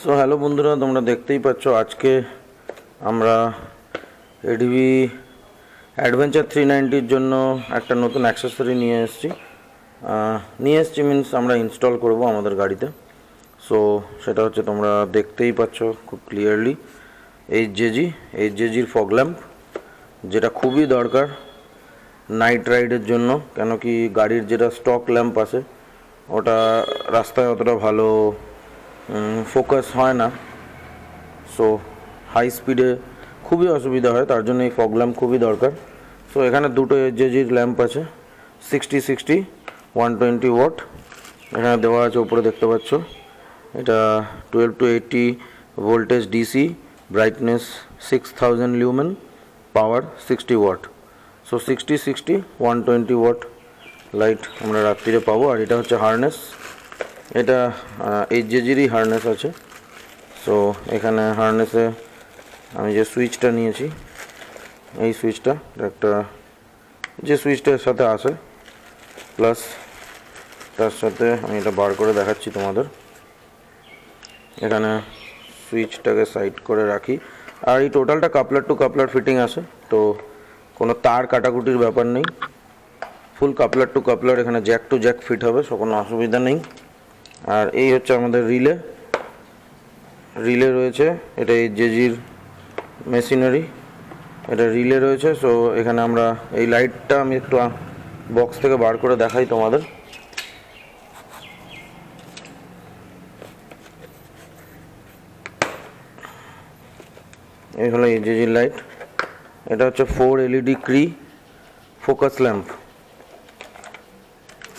So hello বন্ধুরা, তোমরা দেখতেই পাচ্ছ আজকে আমরা এডিবি অ্যাডভেঞ্চার 390-র জন্য একটা নতুন অ্যাক্সেসরি নিয়ে এসেছি মিনস আমরা ইনস্টল করব আমাদের গাড়িতে। সো সেটা হচ্ছে তোমরা দেখতেই পাচ্ছ খুব ক্লিয়ারলি এইচজেজির ফগ ল্যাম্প, যেটা খুবই দরকার নাইট রাইডের জন্য। কেন কি গাড়ির যেটা স্টক ল্যাম্প আছে ওটা রাস্তায় অতটা ভালো ফোকাস হয় না, সো হাই স্পিডে খুবই অসুবিধা হয়, তার জন্য এই ফগ ল্যাম্প খুবই দরকার। সো এখানে দুটো এইচজেজির ল্যাম্প আছে, 60-60 120 ওয়াট এখানে দেওয়া আছে। উপরে দেখতে পাচ্ছ এটা 12 to 80 voltage DC, brightness 6000 lumen, power 60 watt. So 60-60 120 watt light আমরা রাত্রিরে পাবো। আর এটা হচ্ছে হারনেস, এটা এইচজেজিরই হারনেস আছে। সো এখানে হারনেসে আমি যে সুইচটা নিয়েছি, এই সুইচটা একটা যে সুইচটার সাথে আসে, প্লাস তার সাথে আমি এটা বার করে দেখাচ্ছি তোমাদের। এখানে সুইচটাকে সাইড করে রাখি, আর এই টোটালটা কাপলার টু কাপলার ফিটিং আছে, তো কোনো তার কাটাকুটির ব্যাপার নেই, ফুল কাপলার টু কাপলার। এখানে জ্যাক টু জ্যাক ফিট হবে, সো কোনো অসুবিধা নেই। আর এই হচ্ছে আমাদের রিলে রয়েছে, এটা এইচজেজির মেশিনারি, এটা রিলে রয়েছে। সো এখানে আমরা এই লাইটটা আমি একটু বক্স থেকে বার করে দেখাই তোমাদের। এই হলো এইচজেজির লাইট, এটা হচ্ছে 4 LED ক্রি ফোকাস ল্যাম্প,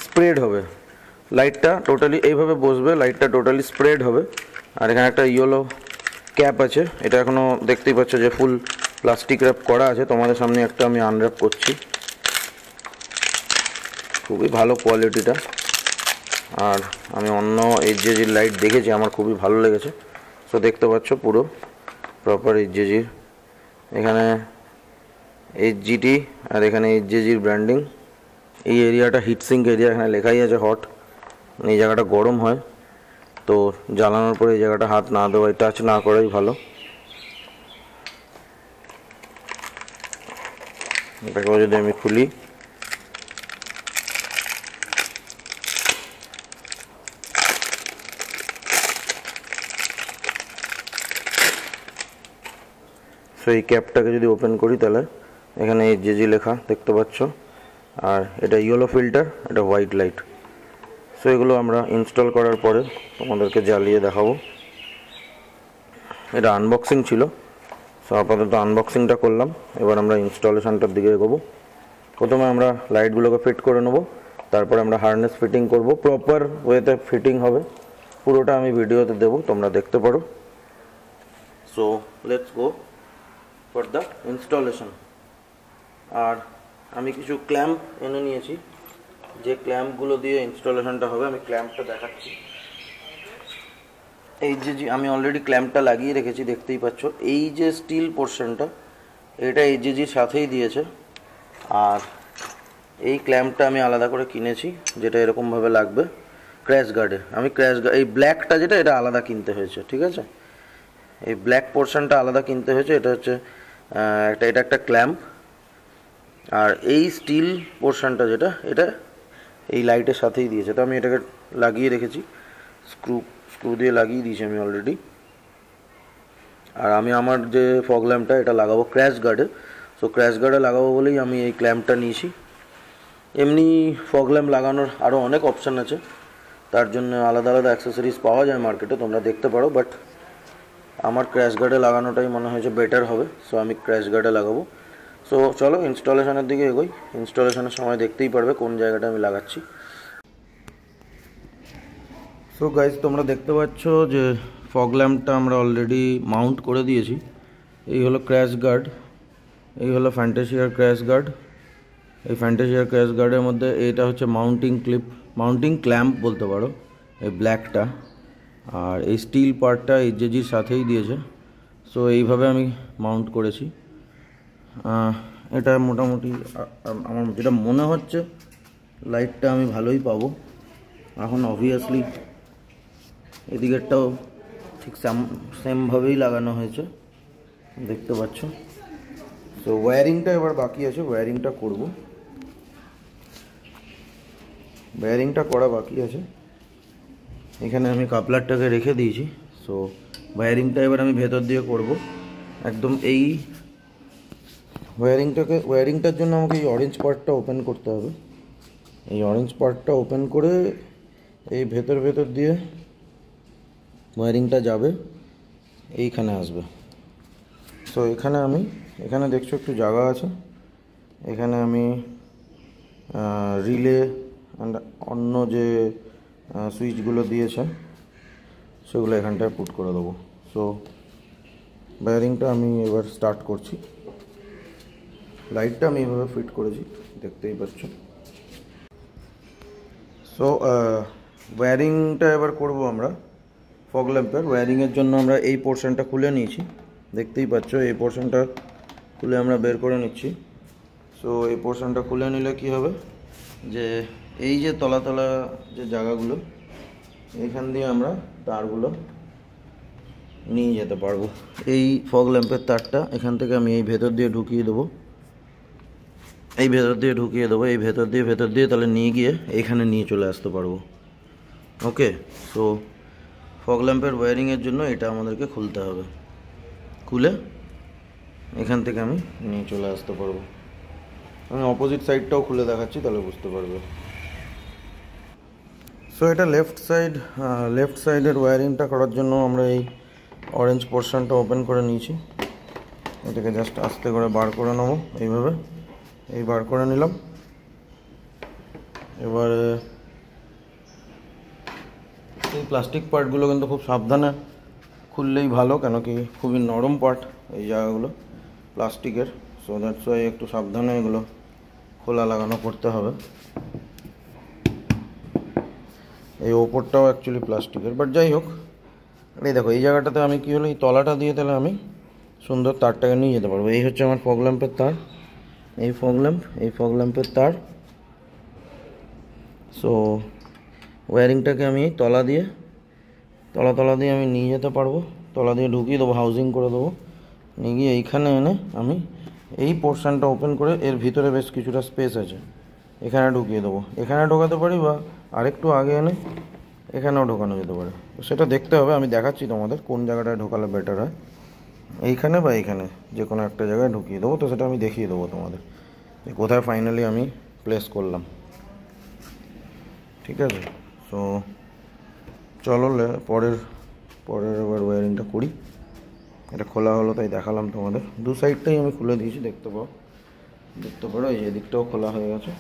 স্প্রেড হবে লাইটটা টোটালি, এইভাবে বসবে, লাইটটা টোটালি স্প্রেড হবে। আর এখানে একটা ইয়েলো ক্যাপ আছে, এটা এখনও দেখতেই পাচ্ছ যে ফুল প্লাস্টিক র্যাপ করা আছে। তোমাদের সামনে একটা আমি আনর্যাপ করছি, খুবই ভালো কোয়ালিটিটা। আর আমি অন্য এইচজেজির লাইট দেখেছি, আমার খুবই ভালো লেগেছে। সো দেখতে পাচ্ছ পুরো প্রপার এইচজেজির, এখানে এইচজিটি আর এখানে এইচজেজির ব্র্যান্ডিং। এই এরিয়াটা হিটসিঙ্ক এরিয়া, এখানে লেখাই আছে হট, এই জায়গাটা গরম হয়, তো জ্বালানোর পরে এই জায়গাটা হাত না দেওয়াই, টাচ না করাই ভালো। এটাকেও যদি আমি খুলি, সো এই ক্যাপটাকে যদি ওপেন করি তাহলে এখানে এইচজেজি লেখা দেখতে পাচ্ছ, আর এটা ইয়েলো ফিল্টার, এটা হোয়াইট লাইট। সো এগুলো আমরা ইনস্টল করার পরে তোমাদেরকে জ্বালিয়ে দেখাবো। এটা আনবক্সিং ছিল, সো আপাতত আনবক্সিংটা করলাম, এবার আমরা ইনস্টলেশনটার দিকে এগোবো। প্রথমে আমরা লাইটগুলোকে ফিট করে নেবো, তারপরে আমরা হারনেস ফিটিং করব, প্রপার ওয়েতে ফিটিং হবে, পুরোটা আমি ভিডিওতে দেবো, তোমরা দেখতে পারো। So let's go for the installation. আর আমি কিছু ক্ল্যাম্প এনে নিয়েছি, যে ক্ল্যাম্পগুলো দিয়ে ইনস্টলেশনটা হবে, আমি ক্ল্যাম্পটা দেখাচ্ছি। এই যে আমি অলরেডি ক্ল্যাম্পটা লাগিয়ে রেখেছি, দেখতেই পাচ্ছ। এই যে স্টিল পোর্শনটা, এটা এইচজেজির সাথেই দিয়েছে। আর এই ক্ল্যাম্পটা আমি আলাদা করে কিনেছি, যেটা এরকমভাবে লাগবে ক্র্যাশ গার্ডে। আমি এই ব্ল্যাকটা যেটা, এটা আলাদা কিনতে হয়েছে, ঠিক আছে, এই ব্ল্যাক পোর্শনটা আলাদা কিনতে হয়েছে। এটা হচ্ছে এটা একটা ক্ল্যাম্প। আর এই স্টিল পোর্শনটা যেটা, এটা এই লাইটের সাথেই দিয়েছে, তো আমি এটাকে লাগিয়ে রেখেছি, স্ক্রু দিয়ে লাগিয়ে দিয়েছি আমি অলরেডি। আর আমি আমার যে ফগ ল্যাম্পটা, এটা লাগাবো ক্র্যাশ গার্ডে। সো ক্র্যাশ গার্ডে লাগাবো বলেই আমি এই ক্ল্যাম্পটা নিয়েছি। এমনি ফগ ল্যাম্প লাগানোর আরও অনেক অপশান আছে, তার জন্য আলাদা আলাদা অ্যাক্সেসরিজ পাওয়া যায় মার্কেটে, তোমরা দেখতে পারো, বাট আমার ক্র্যাশ গার্ডে লাগানোটাই মনে হয়েছে বেটার হবে, সো আমি ক্র্যাশ গার্ডে লাগাবো। সো চলো ইনস্টলেশনের দিকে এগোই, ইনস্টলেশনের সময় দেখতেই পারবে কোন জায়গাটা আমি লাগাচ্ছি। সো গাইজ, তোমরা দেখতে পাচ্ছ যে ফগ ল্যাম্পটা আমরা অলরেডি মাউন্ট করে দিয়েছি। এই হলো ক্র্যাশ গার্ড, এই হলো ফ্যান্টাসিয়ার ক্র্যাশ গার্ড। এই ফ্যান্টাসিয়ার ক্র্যাশ গার্ডের মধ্যে এটা হচ্ছে মাউন্টিং ক্ল্যাম্প বলতে পারো, এই ব্ল্যাকটা। আর এই স্টিল পার্টটা এইচজেজির সাথেই দিয়েছে। সো এইভাবে আমি মাউন্ট করেছি। এটা মোটামুটি আমার যেটা মনে হচ্ছে লাইটটা আমি ভালোই পাবো। এখন অবভিয়াসলি এদিকেরটাও ঠিক সেমভাবেই লাগানো হয়েছে, দেখতে পাচ্ছ। তো ওয়্যারিংটা এবার বাকি আছে, ওয়্যারিংটা করব, ওয়্যারিংটা করা বাকি আছে। এখানে আমি কাপলারটাকে রেখে দিয়েছি। সো ওয়্যারিংটা এবার আমি ভেতর দিয়ে করব একদম। এই ওয়্যারিংটার জন্য আমাকে এই অরেঞ্জ পার্টটা ওপেন করতে হবে। এই অরেঞ্জ পার্টটা ওপেন করে এই ভেতর দিয়ে ওয়্যারিংটা যাবে, এইখানে আসবে। সো এখানে দেখছো একটু জায়গা আছে, এখানে আমি রিলে অ্যান্ড অন্য যে সুইচগুলো দিয়েছে সেগুলো এখানটায় পুট করে দেবো। সো ওয়্যারিংটা আমি এবার স্টার্ট করছি। লাইটটা আমি এইভাবে ফিট করেছি, দেখতেই পাচ্ছ। সো ওয়্যারিংটা এবার করব আমরা ফগ ল্যাম্পের। ওয়্যারিংয়ের জন্য আমরা এই পোর্শনটা খুলে নিয়েছি, দেখতেই পাচ্ছ। এই পোর্শনটা খুলে আমরা বের করে নিচ্ছি। সো এই পোর্শনটা খুলে নিলে কি হবে, যে এই যে তলা যে জায়গাগুলো, এইখান দিয়ে আমরা তারগুলো নিয়ে যেতে পারবো। এই ফগ ল্যাম্পের তারটা এখান থেকে আমি এই ভেতর দিয়ে ঢুকিয়ে দেবো, এই ভেতর দিয়ে তাহলে নিয়ে গিয়ে এখানে নিয়ে চলে আসতে পারবো। ওকে, সো ফগ ল্যাম্পের ওয়্যারিংয়ের জন্য এটা আমাদেরকে খুলতে হবে, খুলে এখান থেকে আমি নিয়ে চলে আসতে পারবো। আমি অপোজিট সাইডটাও খুলে দেখাচ্ছি, তাহলে বুঝতে পারবে। সো এটা লেফট সাইডের ওয়্যারিংটা করার জন্য আমরা এই অরেঞ্জ পোর্শনটা ওপেন করে নিয়েছি। এটাকে জাস্ট আস্তে করে বার করে নেবো, এইভাবে এই বার করে নিলাম। এবারে এই প্লাস্টিক পার্টগুলো কিন্তু খুব সাবধানে খুললেই ভালো, কেন কি খুবই নরম পার্ট এই জায়গাগুলো প্লাস্টিকের। সো দ্যাটস ওয়াই একটু সাবধানে এগুলো খোলা লাগানো করতে হবে। এই ওপরটাও অ্যাকচুয়ালি প্লাস্টিকের, বাট যাই হোক। এই দেখো এই জায়গাটাতে আমি কী হলো, এই তলাটা দিয়ে তাহলে আমি সুন্দর তারটাকে নিয়ে যেতে পারবো। এই হচ্ছে আমার ফগ ল্যাম্পের তার, এই ফগ ল্যাম্পের তার। সো ওয়্যারিংটাকে আমি তলা দিয়ে আমি নিয়ে যেতে পারবো, তলা দিয়ে ঢুকিয়ে দেবো, হাউজিং করে দেবো, নিয়ে গিয়ে এইখানে এনে আমি এই পোর্শনটা ওপেন করে এর ভিতরে বেশ কিছুটা স্পেস আছে, এখানে ঢুকিয়ে দেবো। এখানে ঢোকাতে পারি বা আরেকটু আগে এনে এখানেও ঢোকানো যেতে পারে, সেটা দেখতে হবে। আমি দেখাচ্ছি তোমাদের কোন জায়গাটায় ঢোকালে বেটার হয়, এইখানে বা এইখানে যে কোনো একটা জায়গায় ঢুকিয়ে দেবো। তো সেটা আমি দেখিয়ে দেবো তোমাদের যে কোথায় ফাইনালি আমি প্লেস করলাম, ঠিক আছে। সো চলো পরের এবার ওয়্যারিংটা করি। এটা খোলা হলো তাই দেখালাম তোমাদের। দু সাইডটাই আমি খুলে দিয়েছি, দেখতে পারো এই যে দিকটাও খোলা হয়ে গেছে।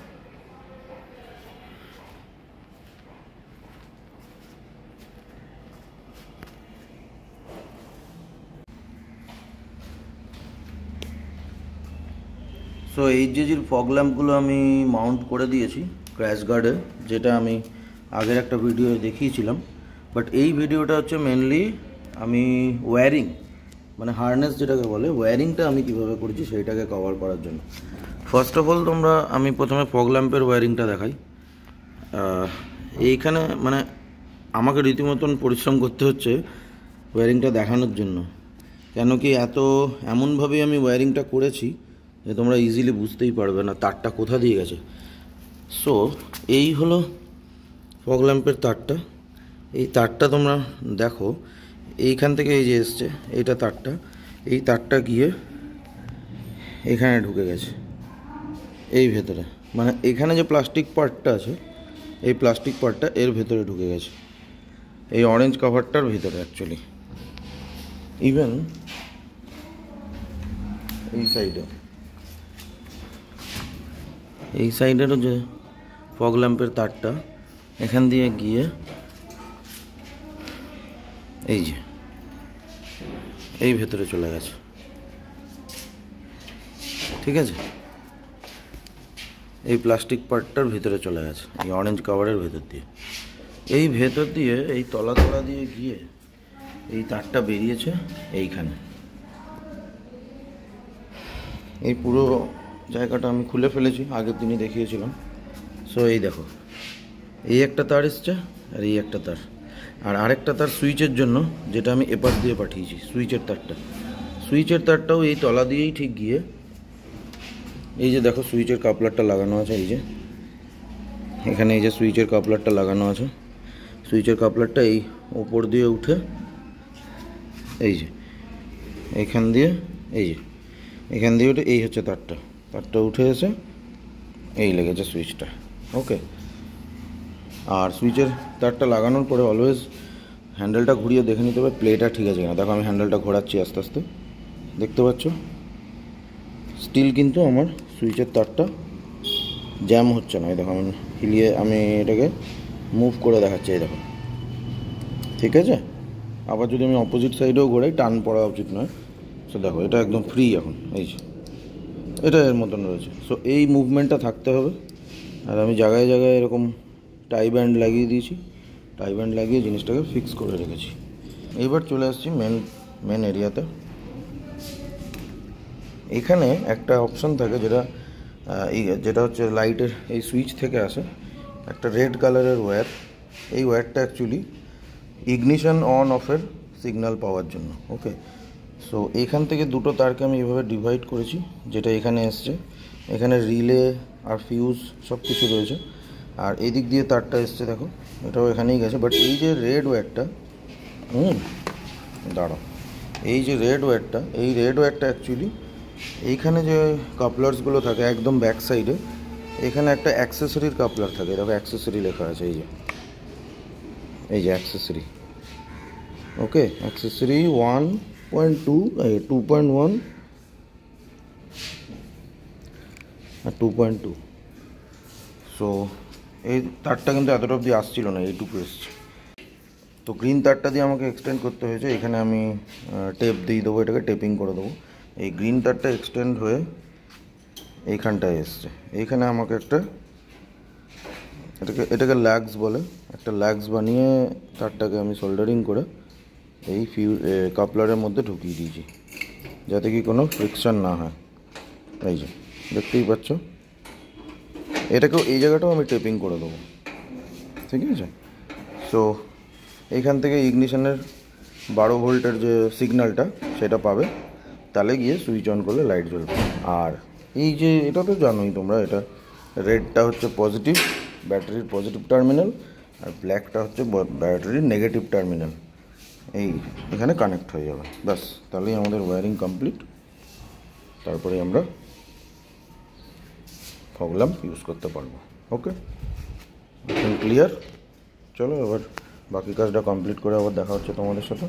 সো এইচজির ফগ ল্যাম্পগুলো আমি মাউন্ট করে দিয়েছি ক্র্যাশ গার্ডে, যেটা আমি আগের একটা ভিডিও দেখিয়েছিলাম। বাট এই ভিডিওটা হচ্ছে মেনলি আমি ওয়্যারিং, মানে হারনেস যেটাকে বলে, ওয়্যারিংটা আমি কীভাবে করেছি সেইটাকে কভার করার জন্য। ফার্স্ট অফ অল আমি প্রথমে ফগ ল্যাম্পের ওয়্যারিংটা দেখাই। এইখানে মানে আমাকে রীতিমতন পরিশ্রম করতে হচ্ছে ওয়্যারিংটা দেখানোর জন্য, কেন কি এমনভাবেই আমি ওয়্যারিংটা করেছি যে তোমরা ইজিলি বুঝতেই পারবে না তারটা কোথা দিয়ে গেছে। সো এই হলো ফগ ল্যাম্পের তারটা। এই তারটা তোমরা দেখো এইখান থেকে এই যে এসছে এইটা তারটা, এই তারটা গিয়ে এখানে ঢুকে গেছে এই ভেতরে, মানে এখানে যে প্লাস্টিক পার্টটা আছে এই প্লাস্টিক পার্টটা এর ভেতরে ঢুকে গেছে, এই অরেঞ্জ কভারটার ভিতরে অ্যাকচুয়ালি। ইভেন এই সাইডেরও যে ফগ ল্যাম্পের তারটা এখান দিয়ে গিয়ে এই যে এই ভেতরে চলে গেছে, ঠিক আছে। এই প্লাস্টিক পার্টটার ভিতরে চলে গেছে এই অরেঞ্জ কভারের ভেতর দিয়ে। এই ভেতর দিয়ে এই তলা দিয়ে গিয়ে এই তারটা বেরিয়েছে এইখানে। এই পুরো জায়গাটা আমি খুলে ফেলেছি, আগের দিনই দেখিয়েছিলাম। সো এই দেখো এই একটা তার এসছে আর এই একটা তার, আর আরেকটা তার সুইচের জন্য, যেটা আমি এপাশ দিয়ে পাঠিয়েছি, সুইচের তারটাও এই তলা দিয়েই ঠিক গিয়ে, এই যে দেখো সুইচের কাপলারটা লাগানো আছে, এই যে এখানে এই যে সুইচের কাপলারটা লাগানো আছে, সুইচের কাপলারটা এই ওপর দিয়ে উঠে এই যে এখান দিয়ে উঠে এই হচ্ছে তারটা উঠে এসে এই লেগেছে সুইচটা। ওকে, আর সুইচের তারটা লাগানোর পরে অলওয়েজ হ্যান্ডেলটা ঘুরিয়ে দেখে নিতে হবে প্লেটা ঠিক আছে কিনা। দেখো আমি হ্যান্ডেলটা ঘোরাচ্ছি আস্তে আস্তে, দেখতে পাচ্ছ স্টিল কিন্তু আমার সুইচের তারটা জ্যাম হচ্ছে না। এই দেখো আমি এটাকে মুভ করে দেখাচ্ছি, এই দেখো ঠিক আছে। আবার যদি আমি অপোজিট সাইডেও ঘোরাই, টান পড়া উচিত নয়। সো দেখো এটা একদম ফ্রি এখন, এই যে এটা এর মতন রয়েছে। সো এই মুভমেন্টটা থাকতে হবে। আর আমি জায়গায় জায়গায় এরকম টাই ব্যান্ড লাগিয়ে দিয়েছি, টাই ব্যান্ড লাগিয়ে জিনিসটাকে ফিক্স করে রেখেছি। এইবার চলে আসছি মেন এরিয়াতে। এখানে একটা অপশান থাকে যেটা হচ্ছে লাইটের এই সুইচ থেকে আসে একটা রেড কালারের ওয়্যার। এই ওয়্যারটা অ্যাকচুয়ালি ইগনিশন অন অফের সিগন্যাল পাওয়ার জন্য। ওকে, সো এখান থেকে দুটো তারকে আমি এভাবে ডিভাইড করেছি, যেটা এখানে এসছে। এখানে রিলে আর ফিউজ সব কিছু রয়েছে। আর এই দিক দিয়ে তারটা এসছে, দেখো এটাও এখানেই গেছে। বাট এই যে রেড ওয়্যারটা, দাঁড়াও, এই যে রেড ওয়্যারটা অ্যাকচুয়ালি এইখানে যে কাপলার্সগুলো থাকে একদম ব্যাক সাইডে, এখানে একটা অ্যাক্সেসরির কাপলার থাকে। দেখো অ্যাক্সেসরি লেখা আছে, এই যে অ্যাক্সেসরি। ওকে, অ্যাক্সেসরি 1.2 2.1 আর 2.2। সো এই তারটা কিন্তু এতটা অবধি আসছিল না, এইটুকু এসছে। তো গ্রিন তারটা দিয়ে আমাকে এক্সটেন্ড করতে হয়েছে। এখানে আমি টেপ দিয়ে দেবো, এটাকে টেপিং করে দেবো। এই গ্রিন তারটা এক্সটেন্ড হয়ে এইখানটায় এসছে। এইখানে আমাকে এটাকে ল্যাগস বলে, একটা ল্যাগস বানিয়ে তারটাকে আমি সোল্ডারিং করে এই কাপলারের মধ্যে ঢুকিয়ে দিয়েছি, যাতে কি কোনো ফ্রিকশন না হয়। এই যে দেখতেই পাচ্ছ, এটাকেও এই জায়গাটাও আমি টেপিং করে দেবো, ঠিক আছে। সো এইখান থেকে ইগনিশনের 12 ভোল্টের যে সিগন্যালটা সেটা পাবে, তাহলে গিয়ে সুইচ অন করলে লাইট জ্বলবে। আর এই যে এটা তো জানোই তোমরা, এটা রেডটা হচ্ছে পজিটিভ, ব্যাটারির পজিটিভ টার্মিনাল, আর ব্ল্যাকটা হচ্ছে ব্যাটারির নেগেটিভ টার্মিনাল। এখানে কানেক্ট হয়ে যাবে, ব্যাস, তাহলেই আমাদের ওয়্যারিং কমপ্লিট। তারপরে আমরা ফগ ল্যাম্প ইউজ করতে পারবো। ওকে, ক্লিয়ার। চলো এবার বাকি কাজটা কমপ্লিট করে আবার দেখা হচ্ছে তোমাদের সাথে।